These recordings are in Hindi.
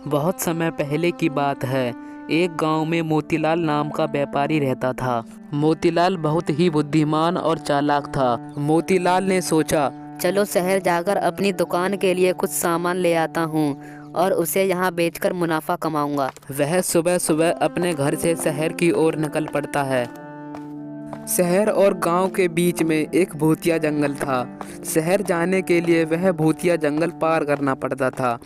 बहुत समय पहले की बात है। एक गांव में मोतीलाल नाम का व्यापारी रहता था। मोतीलाल बहुत ही बुद्धिमान और चालाक था। मोतीलाल ने सोचा, चलो शहर जाकर अपनी दुकान के लिए कुछ सामान ले आता हूँ और उसे यहाँ बेचकर मुनाफा कमाऊंगा। वह सुबह सुबह अपने घर से शहर की ओर निकल पड़ता है। शहर और गांव के बीच में एक भूतिया जंगल था। शहर जाने के लिए वह भूतिया जंगल पार करना पड़ता था।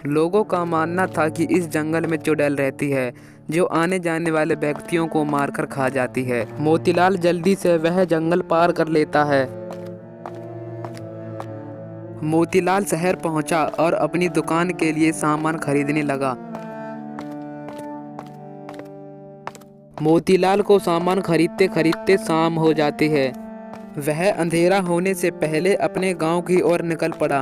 लोगों का मानना था कि इस जंगल में चुड़ैल रहती है जो आने जाने वाले व्यक्तियों को मारकर खा जाती है। मोतीलाल जल्दी से वह जंगल पार कर लेता है। मोतीलाल शहर पहुंचा और अपनी दुकान के लिए सामान खरीदने लगा। मोतीलाल को सामान खरीदते खरीदते शाम हो जाती है। वह अंधेरा होने से पहले अपने गांव की ओर निकल पड़ा।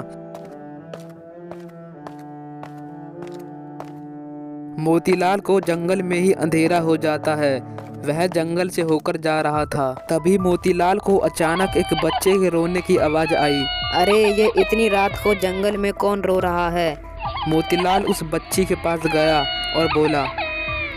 मोतीलाल को जंगल में ही अंधेरा हो जाता है। वह जंगल से होकर जा रहा था। तभी मोतीलाल को अचानक एक बच्चे के रोने की आवाज़ आई। अरे, ये इतनी रात को जंगल में कौन रो रहा है? मोतीलाल उस बच्ची के पास गया और बोला,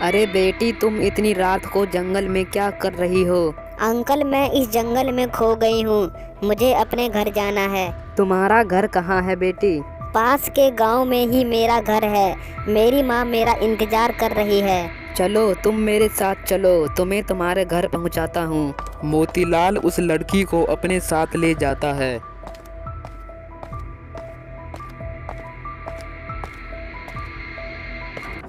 अरे बेटी, तुम इतनी रात को जंगल में क्या कर रही हो? अंकल, मैं इस जंगल में खो गई हूँ। मुझे अपने घर जाना है। तुम्हारा घर कहाँ है बेटी? पास के गांव में ही मेरा घर है। मेरी माँ मेरा इंतजार कर रही है। चलो, तुम मेरे साथ चलो, तुम्हें तुम्हारे घर पहुँचाता हूँ। मोतीलाल उस लड़की को अपने साथ ले जाता है।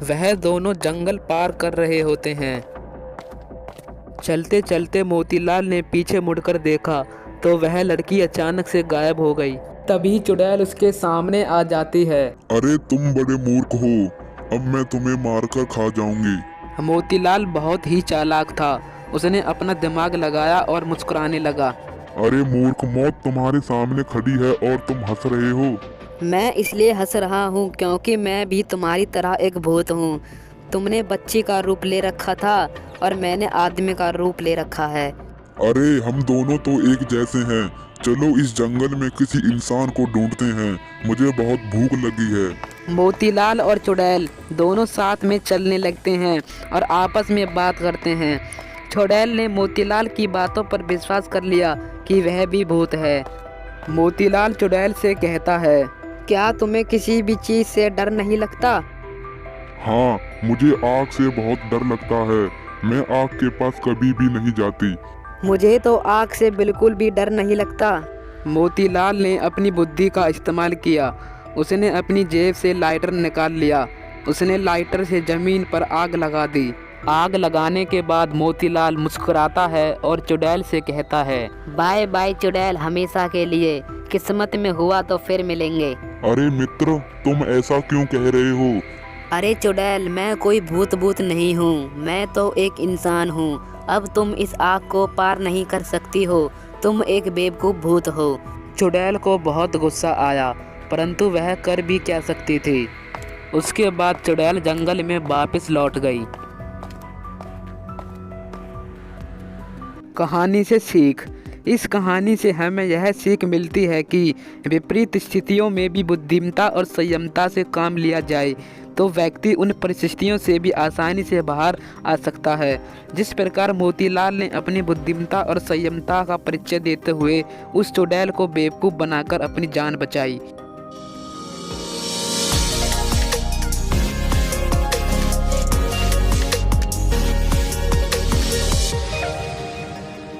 वह दोनों जंगल पार कर रहे होते हैं। चलते चलते मोतीलाल ने पीछे मुड़कर देखा तो वह लड़की अचानक से गायब हो गई। तभी चुड़ैल उसके सामने आ जाती है। अरे तुम बड़े मूर्ख हो, अब मैं तुम्हें मारकर खा जाऊंगी। मोतीलाल बहुत ही चालाक था। उसने अपना दिमाग लगाया और मुस्कुराने लगा। अरे मूर्ख, मौत तुम्हारे सामने खड़ी है और तुम हंस रहे हो। मैं इसलिए हंस रहा हूँ क्योंकि मैं भी तुम्हारी तरह एक भूत हूँ। तुमने बच्ची का रूप ले रखा था और मैंने आदमी का रूप ले रखा है। अरे हम दोनों तो एक जैसे हैं। चलो इस जंगल में किसी इंसान को ढूंढते हैं, मुझे बहुत भूख लगी है। मोतीलाल और चुड़ैल दोनों साथ में चलने लगते हैं और आपस में बात करते हैं। चुड़ैल ने मोतीलाल की बातों पर विश्वास कर लिया कि वह भी भूत है। मोतीलाल चुड़ैल से कहता है, क्या तुम्हें किसी भी चीज़ से डर नहीं लगता? हाँ, मुझे आग से बहुत डर लगता है। मैं आग के पास कभी भी नहीं जाती। मुझे तो आग से बिल्कुल भी डर नहीं लगता। मोतीलाल ने अपनी बुद्धि का इस्तेमाल किया। उसने अपनी जेब से लाइटर निकाल लिया। उसने लाइटर से ज़मीन पर आग लगा दी। आग लगाने के बाद मोतीलाल मुस्कुराता है और चुड़ैल से कहता है, बाय बाय चुड़ैल, हमेशा के लिए। किस्मत में हुआ तो फिर मिलेंगे। अरे मित्र, तुम ऐसा क्यों कह रहे हो? अरे चुड़ैल, मैं कोई भूत नहीं हूँ, मैं तो एक इंसान हूँ। अब तुम इस आग को पार नहीं कर सकती हो। तुम एक बेवकूफ़ भूत हो। चुड़ैल को बहुत गुस्सा आया, परंतु वह कर भी क्या सकती थी। उसके बाद चुड़ैल जंगल में वापस लौट गई। कहानी से सीख। इस कहानी से हमें यह सीख मिलती है कि विपरीत स्थितियों में भी बुद्धिमत्ता और संयमता से काम लिया जाए तो व्यक्ति उन परिस्थितियों से भी आसानी से बाहर आ सकता है। जिस प्रकार मोतीलाल ने अपनी बुद्धिमत्ता और संयमता का परिचय देते हुए उस चुड़ैल को बेवकूफ़ बनाकर अपनी जान बचाई।